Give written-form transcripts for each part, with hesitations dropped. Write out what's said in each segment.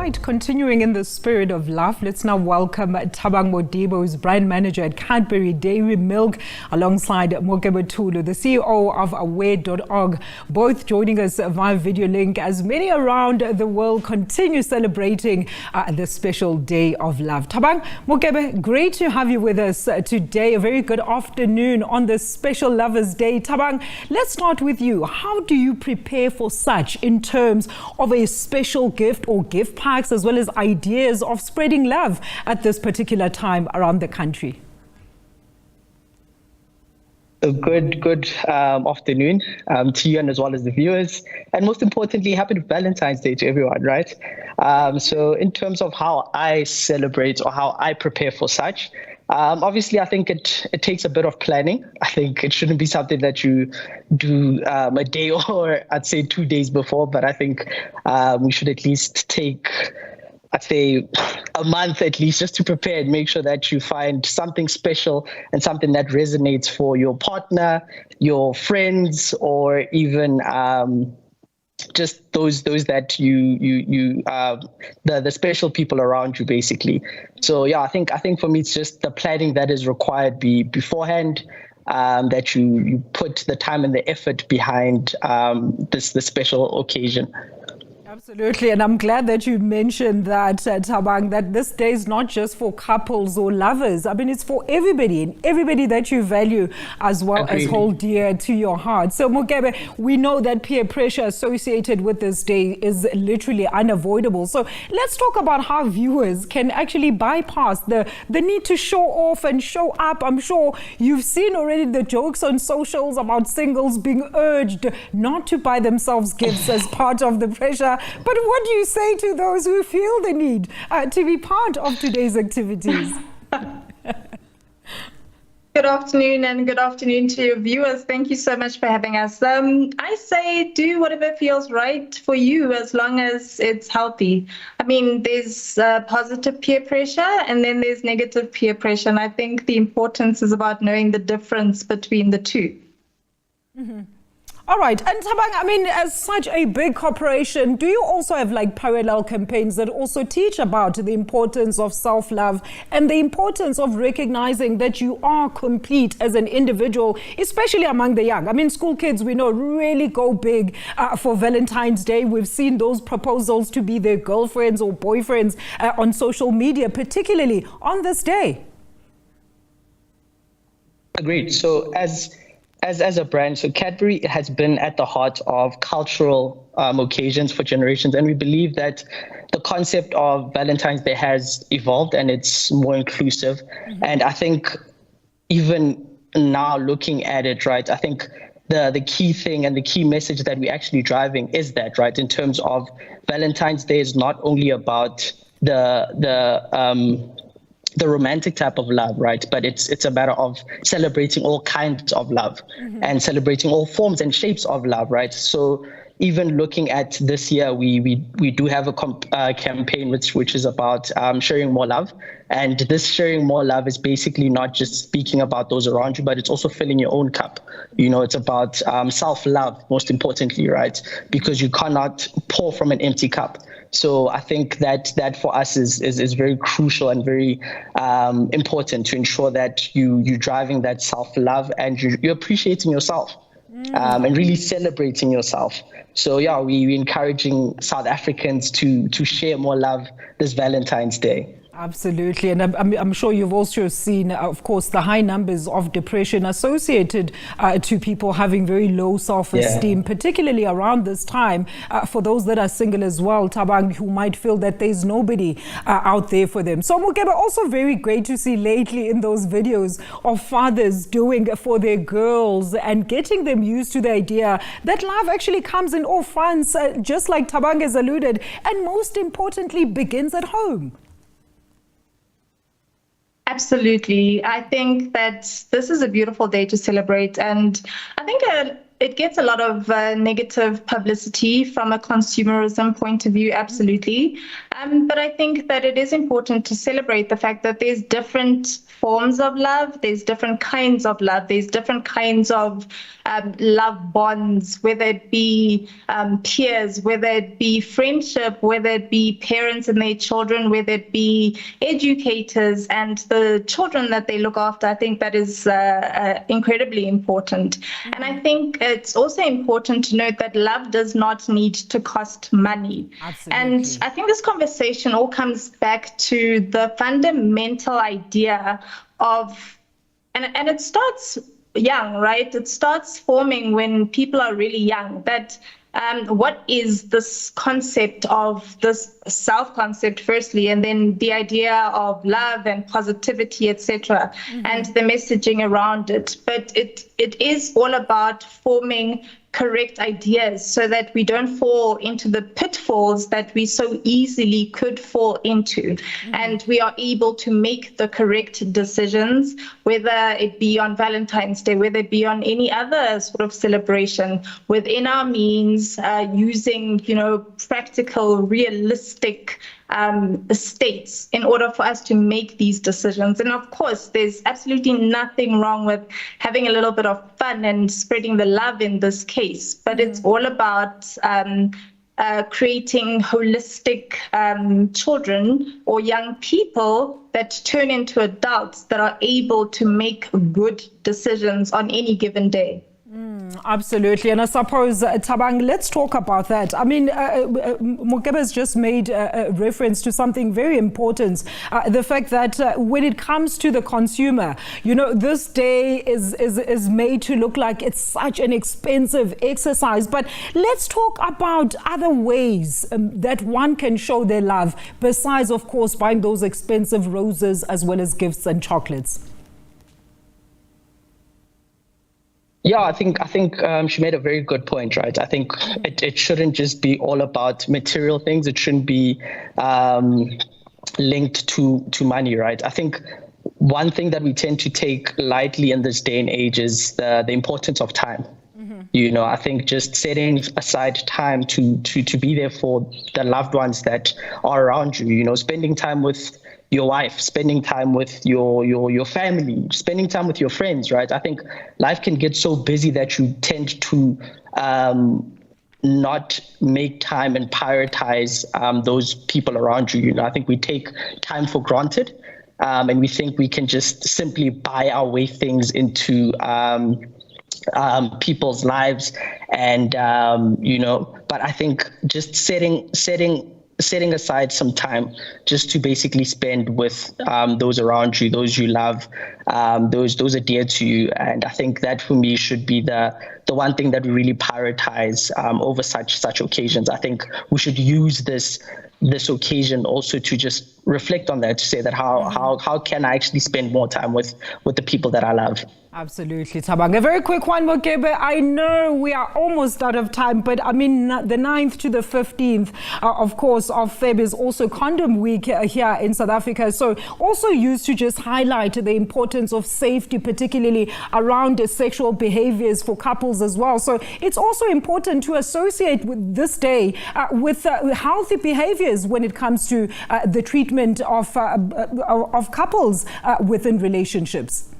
right, continuing in the spirit of love, let's now welcome Thabang Modiba, who's brand manager at Cadbury Dairy Milk, alongside Mokebe Thulo, the CEO of aware.org, both joining us via video link as many around the world continue celebrating the special day of love. Thabang, Mokebe, great to have you with us today. A very good afternoon on this special Lovers' Day. Thabang, let's start with you. How do you prepare for such in terms of a special gift or gift packs, as well as ideas of spreading love at this particular time around the country? Good afternoon to you and as well as the viewers, and most importantly, happy Valentine's Day to everyone, right? So in terms of how I celebrate or how I prepare for such, obviously I think it takes a bit of planning. I think it shouldn't be something that you do a day or I'd say 2 days before, but I think we should at least take, I'd say, a month at least just to prepare and make sure that you find something special and something that resonates for your partner, your friends, or even just those that the special people around you, basically. So yeah, I think for me it's just the planning that is required beforehand, that you put the time and the effort behind the special occasion. Absolutely, and I'm glad that you mentioned that, Thabang, that this day is not just for couples or lovers. I mean, it's for everybody, and everybody that you value as well. Agreed. As hold dear to your heart. So, Mokebe, we know that peer pressure associated with this day is literally unavoidable. So let's talk about how viewers can actually bypass the need to show off and show up. I'm sure you've seen already the jokes on socials about singles being urged not to buy themselves gifts as part of the pressure. But what do you say to those who feel the need to be part of today's activities? Good afternoon, and good afternoon to your viewers. Thank you so much for having us. I say do whatever feels right for you as long as it's healthy. I mean, there's positive peer pressure and then there's negative peer pressure. And I think the importance is about knowing the difference between the two. Mm-hmm. All right. And Thabang, I mean, as such a big corporation, do you also have like parallel campaigns that also teach about the importance of self-love and the importance of recognizing that you are complete as an individual, especially among the young? I mean, school kids, we know, really go big for Valentine's Day. We've seen those proposals to be their girlfriends or boyfriends on social media, particularly on this day. Agreed. So as a brand, so Cadbury has been at the heart of cultural occasions for generations, and we believe that the concept of Valentine's Day has evolved and it's more inclusive. Mm-hmm. And I think even now looking at it, right, I think the key thing and the key message that we're actually driving is that, right, in terms of Valentine's Day is not only about the romantic type of love, right? But it's a matter of celebrating all kinds of love. Mm-hmm. And celebrating all forms and shapes of love, right? So even looking at this year, we do have a campaign which is about sharing more love. And this sharing more love is basically not just speaking about those around you, but it's also filling your own cup. You know, it's about self-love, most importantly, right? Because you cannot pour from an empty cup. So I think that for us is very crucial and very important to ensure that you're driving that self-love and you're appreciating yourself. And really celebrating yourself. So yeah, we're encouraging South Africans to share more love this Valentine's Day. Absolutely. And I'm sure you've also seen, of course, the high numbers of depression associated to people having very low self-esteem, particularly around this time, for those that are single as well, Thabang, who might feel that there's nobody out there for them. So, Mokebe, also very great to see lately in those videos of fathers doing for their girls and getting them used to the idea that love actually comes in all fronts, just like Thabang has alluded, and most importantly, begins at home. Absolutely. I think that this is a beautiful day to celebrate. And I think it gets a lot of negative publicity from a consumerism point of view, absolutely. But I think that it is important to celebrate the fact that there's different forms of love, there's different kinds of love, there's different kinds of love bonds, whether it be peers, whether it be friendship, whether it be parents and their children, whether it be educators and the children that they look after. I think that is incredibly important. And I think it's also important to note that love does not need to cost money. Absolutely. And I think this conversation all comes back to the fundamental idea of, and it starts young, right? It starts forming when people are really young, that what is this concept of this self-concept firstly, and then the idea of love and positivity, etc., and the messaging around it. But it is all about forming correct ideas so that we don't fall into the pitfalls that we so easily could fall into. And we are able to make the correct decisions, whether it be on Valentine's Day, whether it be on any other sort of celebration, within our means, using, practical, realistic states in order for us to make these decisions. And of course, there's absolutely nothing wrong with having a little bit of fun and spreading the love in this case, but it's all about creating holistic children or young people that turn into adults that are able to make good decisions on any given day. Absolutely. And I suppose, Thabang, let's talk about that. I mean, Mokebe has just made a reference to something very important. The fact that when it comes to the consumer, this day is made to look like it's such an expensive exercise. But let's talk about other ways that one can show their love, besides, of course, buying those expensive roses as well as gifts and chocolates. Yeah, I think she made a very good point, right? I think it shouldn't just be all about material things. It shouldn't be linked to money, right? I think one thing that we tend to take lightly in this day and age is the importance of time. I think just setting aside time to be there for the loved ones that are around you, spending time with your wife, spending time with your family, spending time with your friends, right? I think life can get so busy that you tend to not make time and prioritize those people around you. I think we take time for granted, and we think we can just simply buy our way things into people's lives, and but I think just setting aside some time just to basically spend with those around you, those you love, those are dear to you. And I think that for me should be the one thing that we really prioritize over such occasions. I think we should use this occasion also to just reflect on that, to say that how can I actually spend more time with the people that I love. Absolutely, Thabang. A very quick one, Mokebe. I know we are almost out of time, but I mean, the 9th to the 15th, of course, of Feb is also Condom Week here in South Africa. So also used to just highlight the importance of safety, particularly around sexual behaviors for couples as well. So it's also important to associate with this day with healthy behaviors when it comes to the treatment of couples within relationships.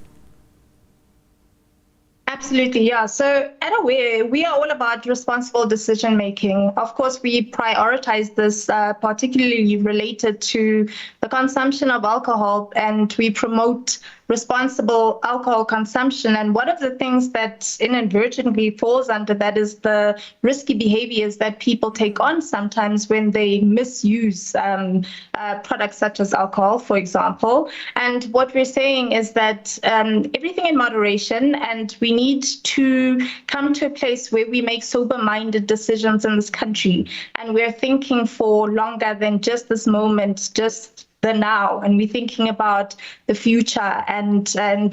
Absolutely, yeah. So at Aware, we are all about responsible decision making. Of course, we prioritize this, particularly related to the consumption of alcohol, and we promote responsible alcohol consumption. And one of the things that inadvertently falls under that is the risky behaviors that people take on sometimes when they misuse products such as alcohol, for example. And what we're saying is that everything in moderation, and we need to come to a place where we make sober-minded decisions in this country. And we're thinking for longer than just this moment, just the now, and we're thinking about the future and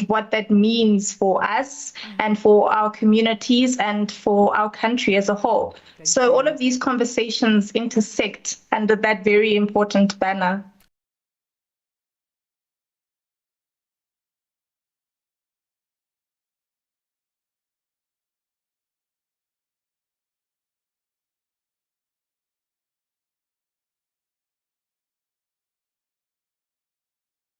what that means for us and for our communities and for our country as a whole. So all of these conversations intersect under that very important banner.